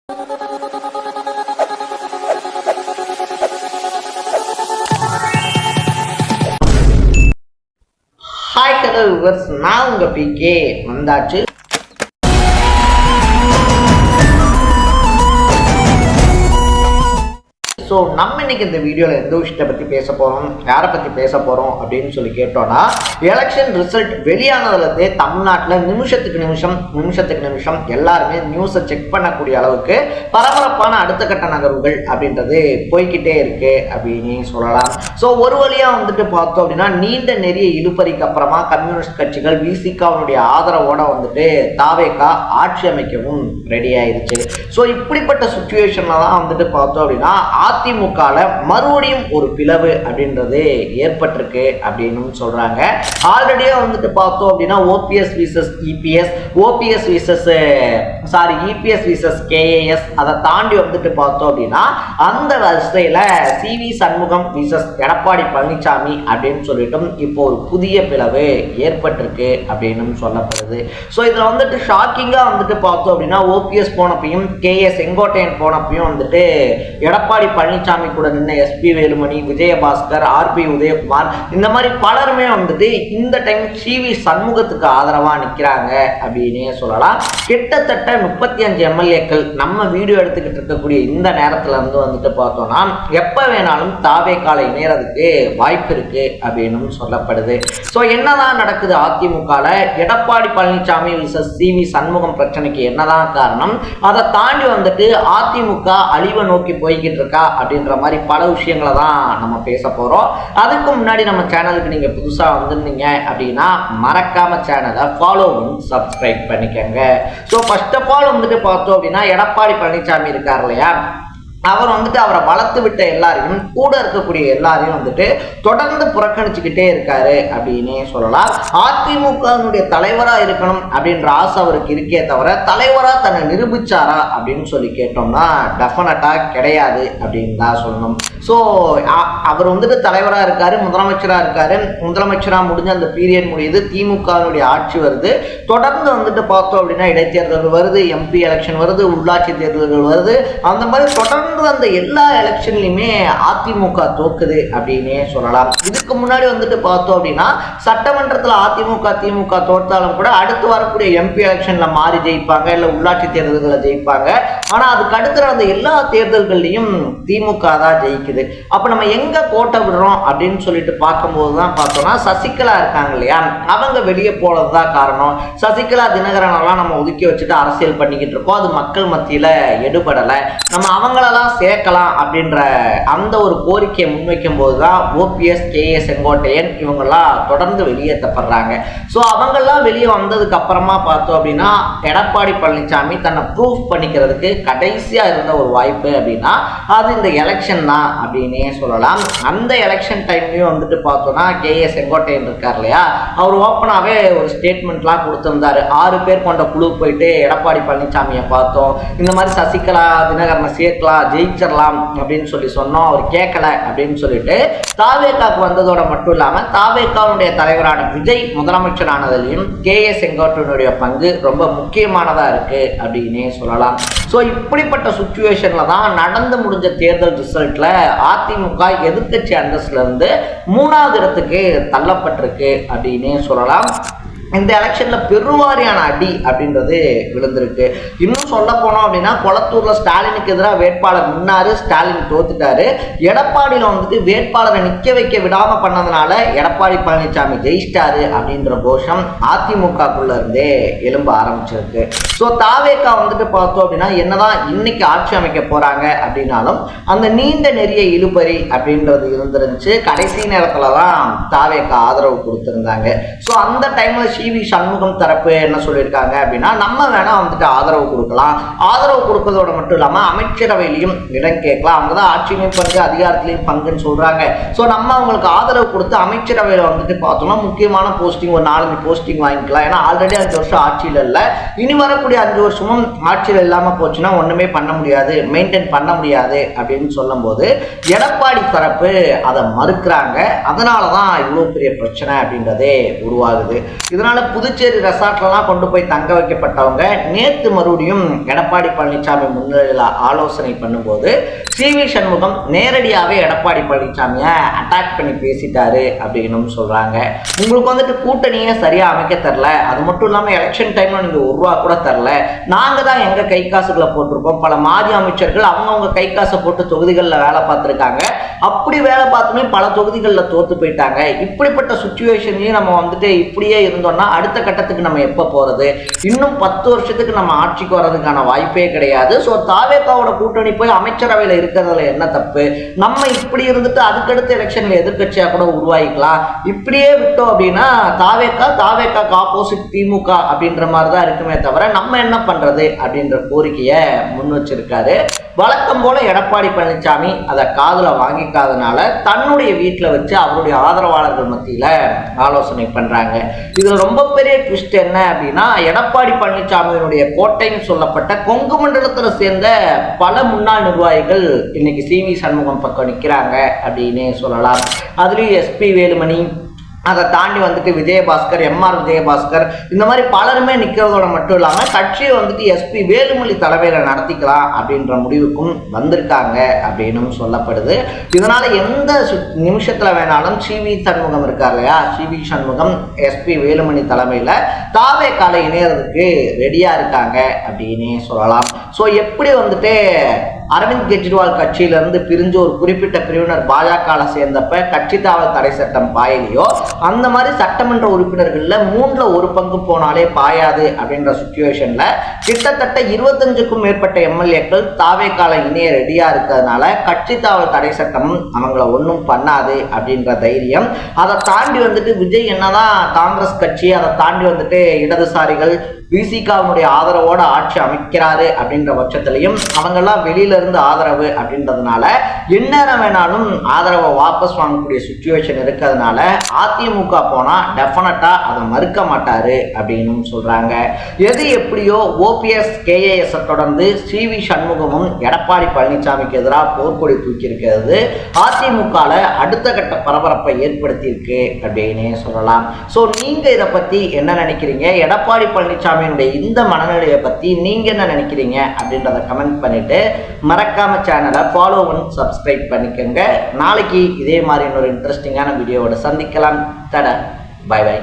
Hi hello viewers, நான் உங்க PK வந்தாச்சு. ஸோ நம்ம இன்னைக்கு இந்த வீடியோவில் எந்த விஷயத்தை பற்றி பேச போகிறோம், யாரை பற்றி பேச போகிறோம் அப்படின்னு சொல்லி கேட்டோன்னா, எலெக்ஷன் ரிசல்ட் வெளியானதுலேருந்தே தமிழ்நாட்டில் நிமிஷத்துக்கு நிமிஷம் எல்லாருமே நியூஸை செக் பண்ணக்கூடிய அளவுக்கு பரபரப்பான அடுத்த கட்ட நகர்வுகள் அப்படின்றது போய்கிட்டே இருக்கு அப்படின்னு சொல்லலாம். ஸோ ஒரு வழியாக வந்துட்டு பார்த்தோம் அப்படின்னா, நீண்ட நெறிய இழுபறிக்கு அப்புறமா கம்யூனிஸ்ட் கட்சிகள் விசிகாவுடைய ஆதரவோட வந்துட்டு தாவேகா ஆட்சி அமைக்கவும் ரெடி ஆயிடுச்சு. ஸோ இப்படிப்பட்ட சுச்சுவேஷன்ல தான் வந்துட்டு பார்த்தோம் அப்படின்னா அதிமுகல மறுபடியும் ஒரு பிளவு அப்படின்றது ஏற்பட்டிருக்கு அப்படின்னு சொல்றாங்க. ஆல்ரெடியே வந்துட்டு பார்த்தோம் அப்படின்னா OPS versus EPS, OPS versus EPS versus KAS, அதை தாண்டி வந்துட்டு பார்த்தோம் அப்படின்னா அந்த வரிசையில சிவி சண்முகம் விசஸ் எடப்பாடி பழனிசாமி அப்படின்னு சொல்லிட்டு இப்போ ஒரு புதிய பிளவு ஏற்பட்டிருக்கு அப்படின்னு சொல்லப்படுது. ஸோ இதுல வந்துட்டு ஷாக்கிங்கா வந்துட்டு பார்த்தோம் அப்படின்னா ஓபிஎஸ் போனப்பையும் கேஏ செங்கோட்டையன் போனப்பையும் வந்துட்டு எடப்பாடி பழனிசாமி கூட நின்ன எஸ்பி வேலுமணி, விஜயபாஸ்கர், ஆர்பி உதயகுமார், இந்த மாதிரி பலருமே வந்துட்டு இந்த டைம் சிவி சண்முகத்துக்கு ஆதரவா நிக்கிறாங்க அப்படின்னே சொல்லலாம். கிட்டத்தட்ட 35 எம்எல்ஏக்கள் நம்ம வீடியோ எடுத்துக்கிட்டு இருக்கக்கூடிய இந்த நேரத்துல இருந்து வந்துட்டு பார்த்தோம்னா எப்ப வேணாலும் தாவேகால இணையறதுக்கு வாய்ப்பு இருக்கு அப்படின்னு சொல்லப்படுது. ஸோ என்னதான் நடக்குது அதிமுகல, எடப்பாடி பழனிசாமி விசஸ் சிவி சண்முகம் பிரச்சனைக்கு என்னதான் காரணம், அதை தாண்டி வந்துட்டு அதிமுக அழிவை நோக்கி போய்கிட்டு இருக்கா அப்படின்ற மாதிரி பல விஷயங்களை தான் நம்ம பேச போறோம். அதுக்கு முன்னாடி நம்ம சேனலுக்கு நீங்க புதுசா வந்திருந்தீங்க அப்படின்னா மறக்காம சேனலை ஃபாலோ பண்ணி சப்ஸ்கிரைப் பண்ணிக்கங்க. ஸோ ஃபர்ஸ்ட் ஆஃப் ஆல் வந்துட்டு பார்த்தோம் அப்படின்னா எடப்பாடி பழனிசாமி இருக்கார் இல்லையா, அவர் வந்துட்டு அவரை வளர்த்து விட்ட எல்லாரையும், கூட இருக்கக்கூடிய எல்லாரையும் வந்துட்டு தொடர்ந்து புறக்கணிச்சுக்கிட்டே இருக்காரு அப்படின்னே சொல்லலாம். அதிமுகனுடைய தலைவரா இருக்கணும் அப்படின்ற ஆசை அவருக்கு இருக்கே தவிர தலைவரா தன்னை நிரூபிச்சாரா அப்படின்னு சொல்லி கேட்டோம்னா டெஃபினட்டா கிடையாது அப்படின்னு தான் சொல்லணும். ஸோ அவர் வந்துட்டு தலைவரா இருக்காரு, முதலமைச்சரா இருக்காரு, முதலமைச்சரா முடிஞ்ச அந்த பீரியட் முடியுது, திமுகனுடைய ஆட்சி வருது, தொடர்ந்து வந்துட்டு பார்த்தோம் அப்படின்னா இடைத்தேர்தல் வருது, எம்பி எலெக்ஷன் வருது, உள்ளாட்சி தேர்தல்கள் வருது, அந்த மாதிரி தொடர்ந்து அந்த எல்லா எலெக்ஷன்லயுமே அதிமுக தோக்குது அப்படின்னே சொல்லலாம். இதுக்கு முன்னாடி வந்துட்டு பார்த்தோம் அப்படின்னா சட்டமன்றத்தில் அதிமுக திமுக தோற்றாலும் கூட அடுத்து வரக்கூடிய எம்பி எலெக்ஷன்ல மாறி ஜெயிப்பாங்க, இல்ல உள்ளாட்சி தேர்தல்களை ஜெயிப்பாங்க. ஆனா அதுக்கு அடுத்த அந்த எல்லா தேர்தல்கள்லையும் திமுக தான் ஜெயிக்குது. அப்ப நம்ம எங்க கோட்டை விடுறோம் அப்படின்னு சொல்லிட்டு பார்க்கும்போதுதான் பார்த்தோம்னா சசிகலா இருக்காங்க இல்லையா, அவங்க வெளியே போனதுதான் காரணம். சசிகலா தினகரன் எல்லாம் நம்ம ஒதுக்கி வச்சுட்டு அரசியல் பண்ணிக்கிட்டு இருக்கோம், அது மக்கள் மத்தியில எடுபடலை, நம்ம அவங்களெல்லாம் சேர்க்கலாம் அப்படின்ற அந்த ஒரு கோரிக்கையை முன்வைக்கும் போதுதான் ஓபிஎஸ் கேஏ செங்கோட்டையன் இவங்கெல்லாம் தொடர்ந்து வெளியேற்றப்படுறாங்க. ஸோ அவங்கெல்லாம் வெளியே வந்ததுக்கு அப்புறமா பார்த்தோம் அப்படின்னா எடப்பாடி பழனிசாமி தன்னை ப்ரூஃப் பண்ணிக்கிறதுக்கு கடைசியா இருந்த ஒரு வாய்ப்பு அப்படின்னா அது இந்த எலெக்ஷன் தான் அப்படின்னே சொல்லலாம். அந்த எலெக்ஷன் டைம்லயும் வந்துட்டு பார்த்தோம்னா கேஏ செங்கோட்டையன் இருக்கார் இல்லையா, அவர் ஓப்பனாவே ஒரு ஸ்டேட்மெண்ட்லாம் கொடுத்திருந்தாரு. 6 பேர் கொண்ட குழு போயிட்டு எடப்பாடி பழனிசாமியை பார்த்தோம், இந்த மாதிரி சசிகலா தினகரனை சேர்க்கலாம், ஜெயிச்சிடலாம் அப்படின்னு சொல்லி சொன்னோம், அவர் கேட்கல அப்படின்னு சொல்லிட்டு தாவேகாக்கு வந்ததோட மட்டும் இல்லாம தாவேகாவுடைய தலைவரான விஜய் முதலமைச்சர் ஆனதிலையும் கேஏ செங்கோட்டையனுடைய பங்கு ரொம்ப முக்கியமானதா இருக்கு அப்படின்னே சொல்லலாம். ஸோ இப்படிப்பட்ட சுச்சுவேஷன்ல தான் நடந்து முடிஞ்ச தேர்தல் ரிசல்ட்ல அதிமுக எதிர்கட்சி அந்தஸ்துல இருந்து 3வது இடத்துக்கு தள்ளப்பட்டிருக்கு அப்படின்னே சொல்லலாம். இந்த எலெக்ஷன்ல பெருவாரியான அடி அப்படின்றது விழுந்திருக்கு. இன்னும் சொல்ல போனோம் அப்படின்னா கொளத்தூர்ல ஸ்டாலினுக்கு எதிராக வேட்பாளர் முன்னாரு, ஸ்டாலின் தோத்துட்டாரு. எடப்பாடியில வந்துட்டு வேட்பாளரை நிக்க வைக்க விடாம பண்ணதுனால எடப்பாடி பழனிசாமி ஜெயிச்சிட்டாரு அப்படின்ற கோஷம் அதிமுகக்குள்ள இருந்தே எழும்ப ஆரம்பிச்சிருக்கு. ஸோ தாவேகா வந்துட்டு பார்த்தோம் அப்படின்னா என்னதான் இன்னைக்கு ஆட்சி அமைக்க போறாங்க அப்படின்னாலும் அந்த நீண்ட நெறிய இழுபறி அப்படின்றது இருந்துருந்துச்சு. கடைசி நேரத்துலதான் தாவேகா ஆதரவு கொடுத்திருந்தாங்க. ஸோ அந்த டைம்ல சிவி சண்முகம் தரப்பு என்ன சொல்லியிருக்காங்க அப்படின்னா, நம்ம வேணா வந்துட்டு ஆதரவு கொடுக்கலாம், ஆதரவு கொடுப்பதோட மட்டும் இல்லாம அமைச்சரவையிலையும் இடம் கேட்கலாம், அவங்கதான் ஆட்சியிலையும் பங்கு அதிகாரத்திலையும் பங்குன்னு சொல்றாங்க. ஸோ நம்ம அவங்களுக்கு ஆதரவு கொடுத்து அமைச்சரவையில வந்துட்டு பார்த்தோம்னா முக்கியமான போஸ்டிங் ஒரு 4 போஸ்டிங் வாங்கிக்கலாம். ஏன்னா ஆல்ரெடி 5 வருஷம் ஆட்சியில் இல்லை, இனி வரக்கூடிய 5 வருஷமும் ஆட்சியில் இல்லாம போச்சுன்னா ஒண்ணுமே பண்ண முடியாது, மெயின்டைன் பண்ண முடியாது அப்படின்னு சொல்லும் போது எடப்பாடி தரப்பு அதை மறுக்கிறாங்க. அதனாலதான் இவ்வளவு பெரிய பிரச்சனை அப்படின்றதே உருவாகுது. இதனால இதனால புதுச்சேரி ரெசார்ட்லாம் கொண்டு போய் தங்க வைக்கப்பட்டவங்க நேத்து மறுபடியும் எடப்பாடி பழனிசாமி முன்னிலையில் ஆலோசனை பண்ணும்போது சி.வி. சண்முகம் நேரடியாகவே எடப்பாடி பழனிசாமியை அட்டாக் பண்ணி பேசிட்டாரு அப்படின்னு சொல்றாங்க. உங்களுக்கு வந்துட்டு கூட்டணியே சரியா அமைக்க தரல, அது மட்டும் இல்லாம எலெக்ஷன் டைம்ல நீங்க ₹1 கூட தரல, நாங்க தான் எங்க கை காசுகளை போட்டிருக்கோம், பல மாஜி அமைச்சர்கள் அவங்க கை காசை போட்டு தொகுதிகளில் வேலை பார்த்துருக்காங்க, அப்படி வேலை பார்த்துமே பல தொகுதிகளில் தோத்து போயிட்டாங்க, இப்படிப்பட்ட சுச்சுவேஷன்லயும் நம்ம வந்துட்டு இப்படியே இருந்தோம்னா அடுத்த கட்டத்துக்கு நம்ம எப்ப போறது, இன்னும் 10 வருஷத்துக்கு நம்ம ஆட்சிக்கு வர்றதுக்கான வாய்ப்பே கிடையாது. ஸோ தாவேகாவோட கூட்டணி போய் அமைச்சரவையில் இருக்கிறதுல என்ன தப்பு, நம்ம இப்படி இருந்துட்டு அதுக்கடுத்த எலெக்ஷன்ல எதிர்கட்சியா கூட உருவாக்கிக்கலாம், இப்படியே விட்டோம் அப்படின்னா தாவேகாக்கு ஆப்போசிட் திமுக அப்படின்ற மாதிரி தான் இருக்குமே தவிர நம்ம என்ன பண்றது அப்படின்ற கோரிக்கையை முன் வச்சிருக்காரு. வழக்கம் போல எடப்பாடி பழனிசாமி அதை காதுல வாங்கிக்காதனால தன்னுடைய வீட்டில் வச்சு அவருடைய ஆதரவாளர்கள் மத்தியில ஆலோசனை பண்றாங்க. இதுல ரொம்ப பெரிய ட்விஸ்ட் என்ன அப்படின்னா, எடப்பாடி பழனிசாமியினுடைய கோட்டைன்னு சொல்லப்பட்ட கொங்கு மண்டலத்துல சேர்ந்த பல முன்னாள் நிர்வாகிகள் இன்னைக்கு சி.வி. சண்முகம் பக்கம் நிற்கிறாங்க அப்படின்னு சொல்லலாம். அதுலயும் எஸ்பி வேலுமணி, அதை தாண்டி வந்துட்டு விஜயபாஸ்கர், எம்ஆர் விஜயபாஸ்கர், இந்த மாதிரி பலருமே நிற்கிறதோட மட்டும் இல்லாமல் கட்சியை வந்துட்டு எஸ்பி வேலுமணி தலைமையில் நடத்திக்கலாம் அப்படின்ற முடிவுக்கும் வந்திருக்காங்க அப்படின்னு சொல்லப்படுது. இதனால எந்த நிமிஷத்தில் வேணாலும் சி.வி. சண்முகம் இருக்கார் இல்லையா, சி.வி. சண்முகம் எஸ்பி வேலுமணி தலைமையில் தாவேகால இணையறதுக்கு ரெடியாக இருக்காங்க அப்படின்னு சொல்லலாம். ஸோ எப்படி வந்துட்டு அரவிந்த் கெஜ்ரிவால் கட்சியிலிருந்து பிரிஞ்சு ஒரு குறிப்பிட்ட பிரிவினர் பாஜக சேர்ந்தப்ப கட்சி தாவல் தடை சட்டம் பாயலையோ, அந்த மாதிரி சட்டமன்ற உறுப்பினர்கள்ல 3/1 பங்கு போனாலே பாயாது அப்படின்ற சுச்சுவேஷன்ல கிட்டத்தட்ட 25க்கும் மேற்பட்ட எம்எல்ஏக்கள் தாவேகால இணைய ரெடியா இருக்கிறதுனால கட்சி தாவல் தடை சட்டம் அவங்கள ஒன்றும் பண்ணாது அப்படின்ற தைரியம். அதை தாண்டி வந்துட்டு விஜய் என்னதான் காங்கிரஸ் கட்சி, அதை தாண்டி வந்துட்டு இடதுசாரிகள் விசிகாவுடைய ஆதரவோட ஆட்சி அமைக்கிறாரு அப்படின்ற பட்சத்திலையும் அவங்கெல்லாம் வெளியில இருந்து ஆதரவு அப்படின்றதுனால எந்நேரம் வேணாலும் ஆதரவை வாபஸ் வாங்கக்கூடிய சுச்சுவேஷன் இருக்கிறதுனால அதிமுக போனா டெஃபினட்டா அதை மறுக்க மாட்டாரு அப்படின்னு சொல்றாங்க. எது எப்படியோ ஓபிஎஸ் கேஏஎஸ் தொடர்ந்து சி.வி. சண்முகமும் எடப்பாடி பழனிசாமிக்கு எதிராக போர்க்கொடி தூக்கி இருக்கிறது அதிமுகல அடுத்த கட்ட பரபரப்பை ஏற்படுத்தி இருக்கு அப்படின்னு சொல்லலாம். ஸோ நீங்க இதை பத்தி என்ன நினைக்கிறீங்க, எடப்பாடி பழனிசாமி இந்த மனநிலையை பத்தி நீங்க என்ன நினைக்கிறீங்க அப்படின்றத கமெண்ட் பண்ணிட்டு மறக்காம சேனலை ஃபாலோ பண்ணி சப்ஸ்கிரைப் பண்ணிக்கோங்க. நாளைக்கு இதே மாதிரி இன்னொரு இன்ட்ரெஸ்டிங்கான வீடியோவோட சந்திக்கலாம். தட பை பை.